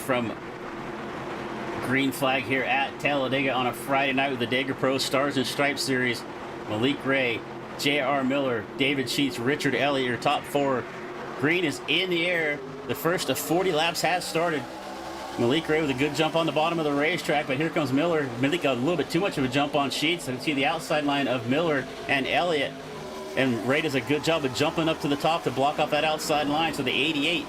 from green flag here at Talladega on a Friday night with the DegaPros Stars and Stripes Series. Malik Ray, J.R. Miller, David Sheets, Richard Elliott, your top four. Green is in the air. The first of 40 laps has started. Malik Ray with a good jump on the bottom of the racetrack, but here comes Miller. Malik got a little bit too much of a jump on Sheets. I can see the outside line of Miller and Elliott. And Ray does a good job of jumping up to the top to block off that outside line. So the 88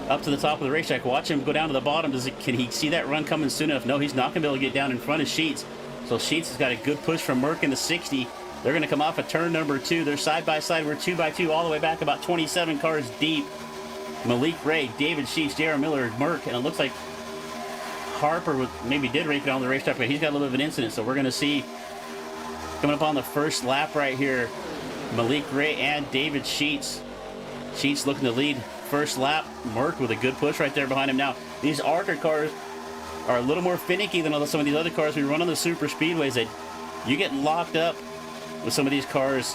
up to the top of the racetrack. Watch him go down to the bottom. Can he see that run coming soon enough? No, he's not going to be able to get down in front of Sheets. So Sheets has got a good push from Merck in the 60. They're going to come off of turn number 2. They're side by side. We're 2 by 2 all the way back about 27 cars deep. Malik Ray, David Sheets, J.R. Miller, Merck, and it looks like Harper maybe did rake it on the racetrack, but he's got a little bit of an incident. So we're going to see coming up on the first lap right here, Malik Ray and David Sheets. Sheets looking to lead first lap. Merck with a good push right there behind him. Now, these Arca cars are a little more finicky than some of these other cars we run on the super speedways. That you get locked up with some of these cars,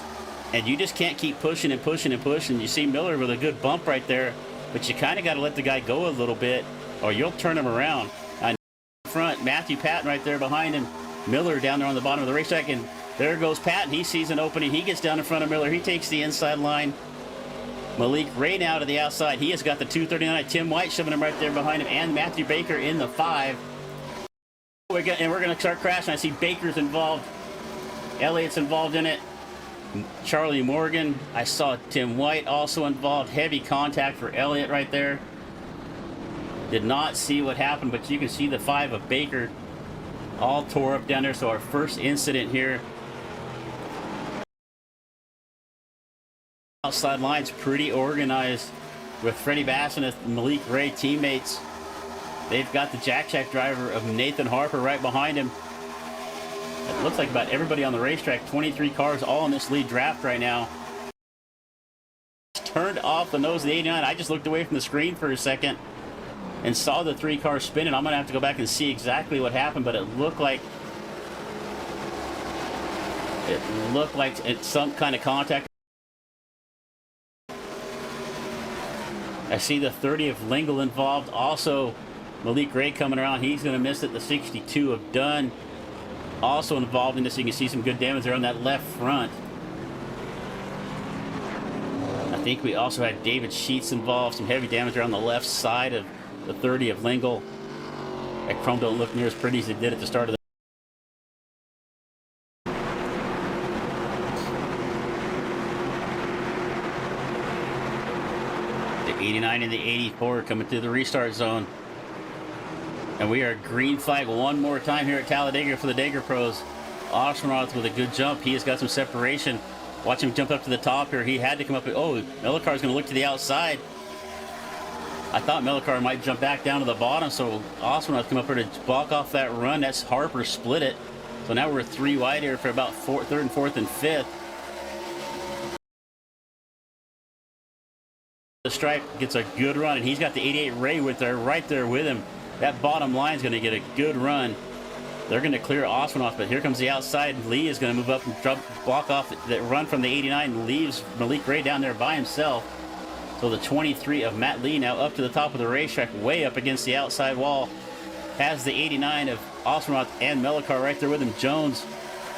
and you just can't keep pushing and pushing and pushing. You see Miller with a good bump right there, but you kind of got to let the guy go a little bit, or you'll turn him around. Front, Matthew Patton right there behind him. Miller down there on the bottom of the racetrack, and there goes Patton. He sees an opening. He gets down in front of Miller. He takes the inside line. Malik Ray now to the outside. He has got the 239. Tim White shoving him right there behind him, and Matthew Baker in the 5. We're going to start crashing. I see Baker's involved. Elliott's involved in it. Charlie Morgan. I saw Tim White also involved. Heavy contact for Elliott right there. Did not see what happened, but you can see the 5 of Baker all tore up down there. So our first incident here. Outside line's pretty organized with Freddie Basson and Malik Ray teammates. They've got the Jack driver of Nathan Harper right behind him. It looks like about everybody on the racetrack, 23 cars all in this lead draft right now. Turned off the nose of the 89. I just looked away from the screen for a second and saw the 3 cars spinning. I'm going to have to go back and see exactly what happened, but it looked like it's some kind of contact. I see the 30 of Lingle involved. Also, Malik Ray coming around. He's going to miss it. The 62 of Dunn also involved in this. You can see some good damage there on that left front. I think we also had David Sheets involved. Some heavy damage there on the left side of the 30 of Lingle. That chrome don't look near as pretty as it did at the start of the 89 and the 84 coming through the restart zone. And we are green flag one more time here at Talladega for the DegaPros. Oshmanroth with a good jump. He has got some separation. Watch him jump up to the top here. He had to come up. Oh, Melicar's going to look to the outside. I thought Melicar might jump back down to the bottom, so Oshmanroth come up here to block off that run. That's Harper split it. So now we're 3 wide here for about 3rd and 4th and 5th. The stripe gets a good run, and he's got the 88 Ray right there with him. That bottom line is going to get a good run. They're going to clear Oshmanroth, but here comes the outside. Lee is going to move up and block off that run from the 89 and leaves Malik Ray down there by himself. So the 23 of Matt Lee now up to the top of the racetrack, way up against the outside wall. Has the 89 of Oshmanroth and Melicar right there with him. Jones,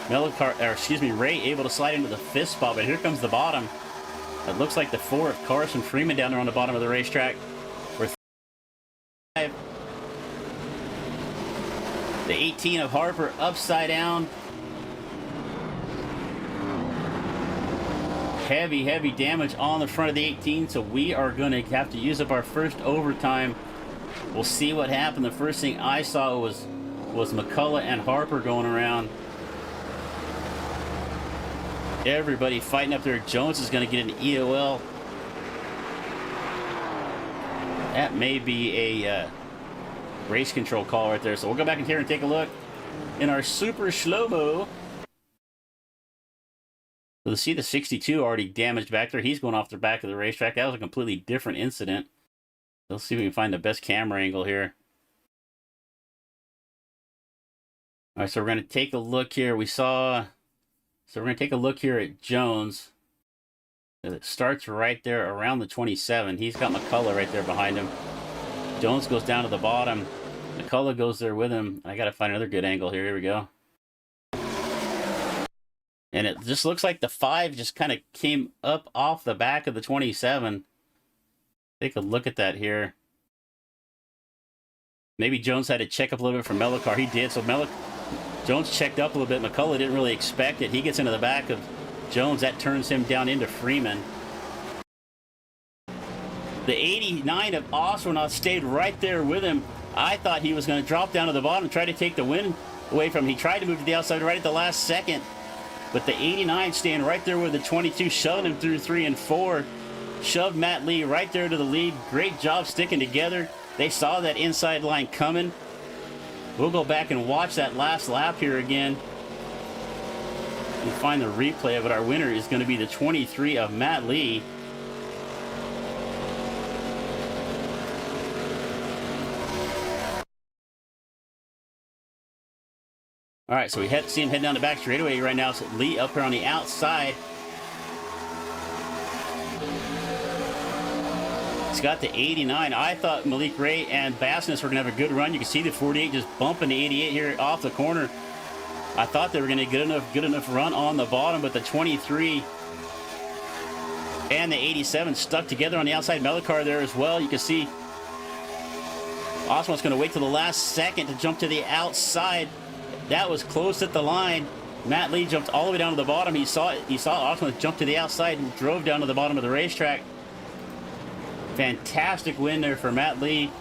Ray able to slide into the 5th spot, but here comes the bottom. It looks like the 4 of Carson Freeman down there on the bottom of the racetrack. We're 5. The 18 of Harper upside down. Heavy damage on the front of the 18, so we are going to have to use up our first overtime. We'll see what happened. The first thing I saw was McCullough and Harper going around. Everybody fighting up there. Jones is going to get an EOL. That may be a race control call right there. So we'll go back in here and take a look in our super slow-mo. So see the 62 already damaged back there. He's going off the back of the racetrack. That was a completely different incident. Let's see if we can find the best camera angle here. All right, so we're going to take a look here. So we're going to take a look here at Jones. It starts right there around the 27. He's got McCullough right there behind him. Jones goes down to the bottom. McCullough goes there with him. I got to find another good angle here. Here we go. And it just looks like the 5 just kind of came up off the back of the 27. Take a look at that here. Maybe Jones had to check up a little bit from Mellicar. He did. So Jones checked up a little bit. McCullough didn't really expect it. He gets into the back of Jones. That turns him down into Freeman. The 89 of Ostronaut stayed right there with him. I thought he was going to drop down to the bottom, try to take the win away from him. He tried to move to the outside right at the last second. But the 89 staying right there with the 22, shoving him through 3 and 4. Shoved Matt Lee right there to the lead. Great job sticking together. They saw that inside line coming. We'll go back and watch that last lap here again. And find the replay of it. Our winner is going to be the 23 of Matt Lee. All right, so we see him heading down the back straightaway right now. So Lee up here on the outside. He's got the 89. I thought Malik Ray and Bassness were going to have a good run. You can see the 48 just bumping the 88 here off the corner. I thought they were going to get good enough run on the bottom, but the 23 and the 87 stuck together on the outside. Mellicar there as well. You can see Oswald's going to wait till the last second to jump to the outside. That was close at the line. Matt Lee jumped all the way down to the bottom. He saw Oswald jump to the outside and drove down to the bottom of the racetrack. Fantastic win there for Matt Lee.